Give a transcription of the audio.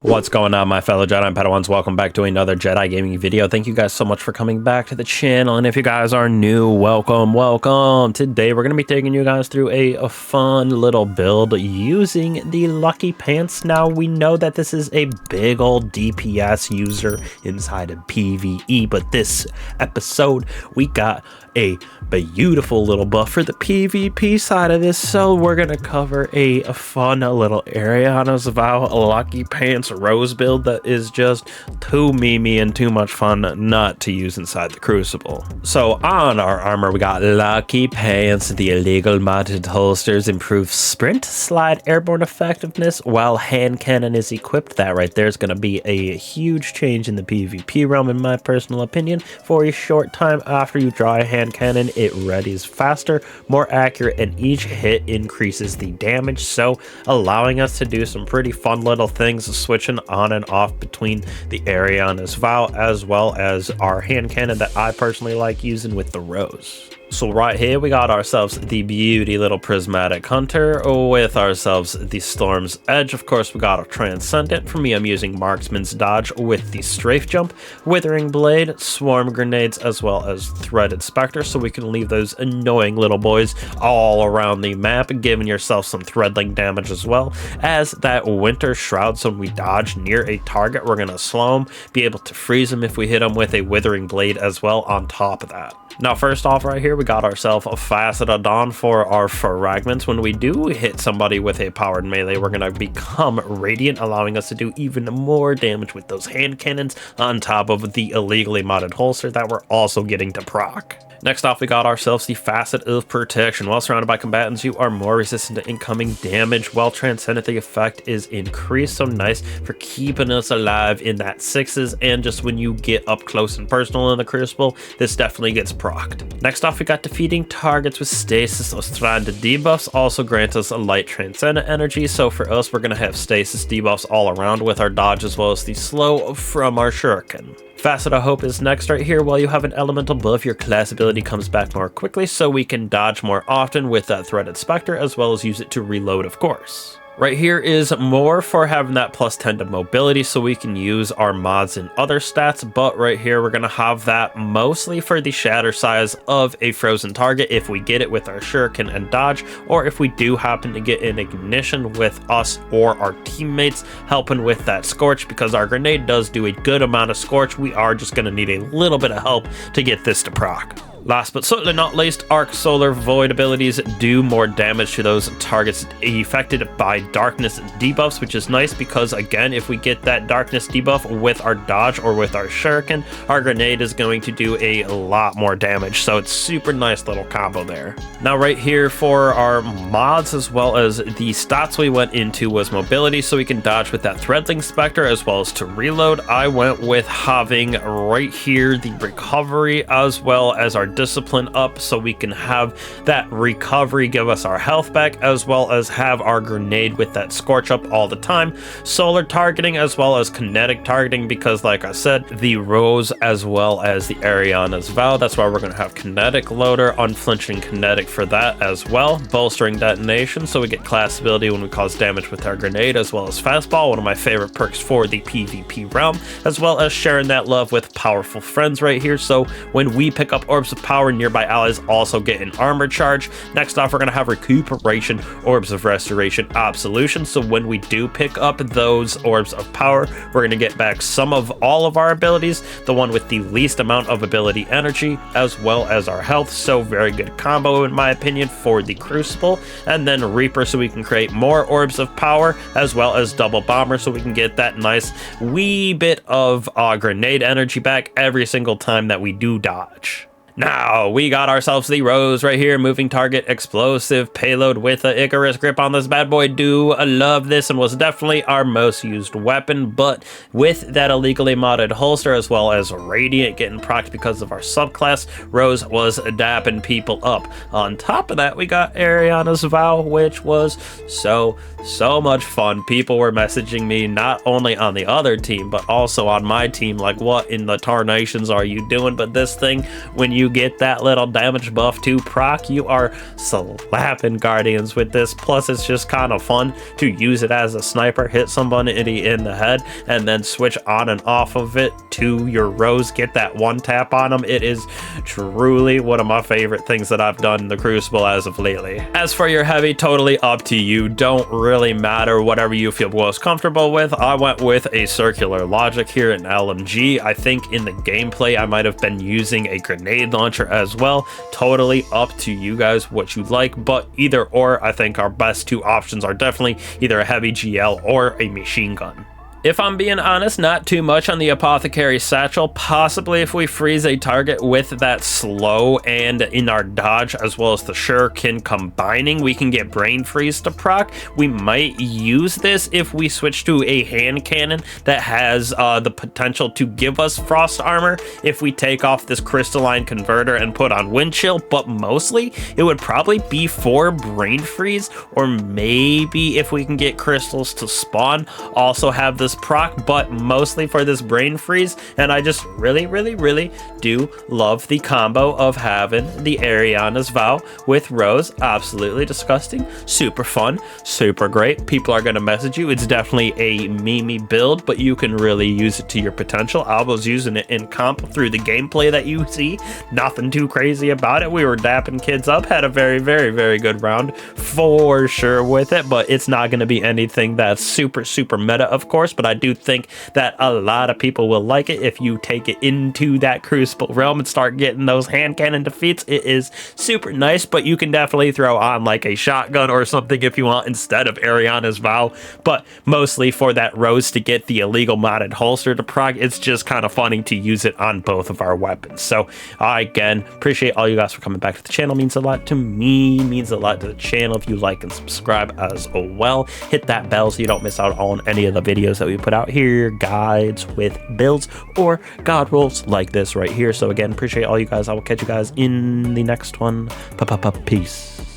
What's going on, my fellow Jedi and Padawans? Welcome back to another Jedi gaming video. Thank you guys so much for coming back to the channel, and if you guys are new, welcome. Today we're going to be taking you guys through a fun little build using the Lucky Pants. Now, we know that this is a big old DPS user inside of PvE, but this episode we got a beautiful little buff for the PvP side of this, so we're going to cover a fun little area on us about a Lucky Pants Rose build that is just too memey and too much fun not to use inside the Crucible. So on our armor we got Lucky Pants, the illegal modded holsters, improve sprint, slide, airborne effectiveness while hand cannon is equipped. That right there is going to be a huge change in the PvP realm in my personal opinion. For a short time after you draw a hand cannon, it readies faster, more accurate, and each hit increases the damage, so allowing us to do some pretty fun little things, switching on and off between the Ariana's Vow as well as our hand cannon that I personally like using with the Rose. So right here we got ourselves the beauty little Prismatic Hunter with ourselves the Storm's Edge. Of course we got a Transcendent. For me, I'm using Marksman's Dodge with the Strafe Jump, Withering Blade, Swarm Grenades, as well as Threaded Spectre, so we can leave those annoying little boys all around the map, giving yourself some threadling damage as well as that Winter Shroud. So when we dodge near a target, we're gonna slow them, be able to freeze them if we hit them with a Withering Blade as well on top of that. Now, first off right here, we got ourselves a Faceted Dawn for our Fragments. When we do hit somebody with a powered melee, we're going to become Radiant, allowing us to do even more damage with those hand cannons on top of the illegally modded holster that we're also getting to proc. Next off, we got ourselves the Facet of Protection. While surrounded by combatants, you are more resistant to incoming damage. While Transcendent, the effect is increased, so nice for keeping us alive in that 6s, and just when you get up close and personal in the Crucible, this definitely gets procced. Next off, we got defeating targets with stasis or stranded debuffs, also grants us a light Transcendent energy, so for us, we're going to have stasis debuffs all around with our dodge as well as the slow from our shuriken. Facet of Hope is next right here. While you have an elemental buff, your class ability comes back more quickly, so we can dodge more often with that Threaded Spectre, as well as use it to reload, of course. Right here is more for having that +10 to mobility, so we can use our mods and other stats, but right here we're going to have that mostly for the shatter size of a frozen target if we get it with our shuriken and dodge, or if we do happen to get an ignition with us or our teammates helping with that scorch, because our grenade does do a good amount of scorch. We are just going to need a little bit of help to get this to proc. Last but certainly not least, Arc Solar Void abilities do more damage to those targets affected by darkness debuffs, which is nice because, again, if we get that darkness debuff with our dodge or with our shuriken, our grenade is going to do a lot more damage, so it's super nice little combo there. Now right here for our mods as well as the stats we went into was mobility, so we can dodge with that Threadling Spectre as well as to reload. I went with having right here the recovery as well as our discipline up, so we can have that recovery give us our health back, as well as have our grenade with that scorch up all the time. Solar targeting as well as kinetic targeting, because like I said, the Rose as well as the Ariana's Vow, that's why we're going to have kinetic loader, unflinching kinetic for that as well. Bolstering detonation, so we get class ability when we cause damage with our grenade, as well as fastball, one of my favorite perks for the PvP realm, as well as sharing that love with powerful friends right here, so when we pick up orbs of power, nearby allies also get an armor charge. Next off, we're going to have recuperation, orbs of restoration, absolution, so when we do pick up those orbs of power, we're going to get back some of all of our abilities, the one with the least amount of ability energy as well as our health, so very good combo in my opinion for the Crucible. And then Reaper, so we can create more orbs of power, as well as double bomber, so we can get that nice wee bit of grenade energy back every single time that we do dodge. Now, we got ourselves the Rose right here, moving target, explosive payload with a Icarus grip on this bad boy. Do love this, and was definitely our most used weapon, but with that illegally modded holster as well as Radiant getting procced because of our subclass, Rose was dapping people up. On top of that, we got Ariana's Vow, which was so much fun. People were messaging me not only on the other team, but also on my team, like, what in the tarnations are you doing? But this thing, when you you get that little damage buff to proc, you are slapping Guardians with this. Plus, it's just kind of fun to use it as a sniper, hit somebody in the head, and then switch on and off of it to your Rose, get that one tap on them. It is truly one of my favorite things that I've done in the Crucible as of lately. As for your heavy, totally up to you. Don't really matter, whatever you feel most comfortable with. I went with a circular logic here in LMG. I think in the gameplay I might have been using a grenade launcher as well. Totally up to you guys what you like, but either or, I think our best two options are definitely either a heavy GL or a machine gun. If I'm being honest, not too much on the Apothecary Satchel. Possibly if we freeze a target with that slow and in our dodge as well as the shuriken combining, we can get brain freeze to proc. We might use this if we switch to a hand cannon that has the potential to give us frost armor if we take off this crystalline converter and put on wind chill, but mostly it would probably be for brain freeze, or maybe if we can get crystals to spawn, also have this proc, but mostly for this brain freeze. And I just really do love the combo of having the Ariana's Vow with Rose. Absolutely disgusting, super fun, super great. People are going to message you. It's definitely a memey build, but you can really use it to your potential. I was using it in comp through the gameplay that you see. Nothing too crazy about it. We were dapping kids up, had a very good round for sure with it, but it's not going to be anything that's super meta, of course. But I do think that a lot of people will like it if you take it into that Crucible realm and start getting those hand cannon defeats. It is super nice, but you can definitely throw on like a shotgun or something if you want instead of Ariana's Vow. But mostly for that Rose to get the illegal modded holster to proc, it's just kind of funny to use it on both of our weapons. So again, appreciate all you guys for coming back to the channel. Means a lot to me, means a lot to the channel if you like and subscribe as well. Hit that bell so you don't miss out on any of the videos that we put out here, guides with builds or god rolls like this right here. So again, appreciate all you guys. I will catch you guys in the next one. Peace.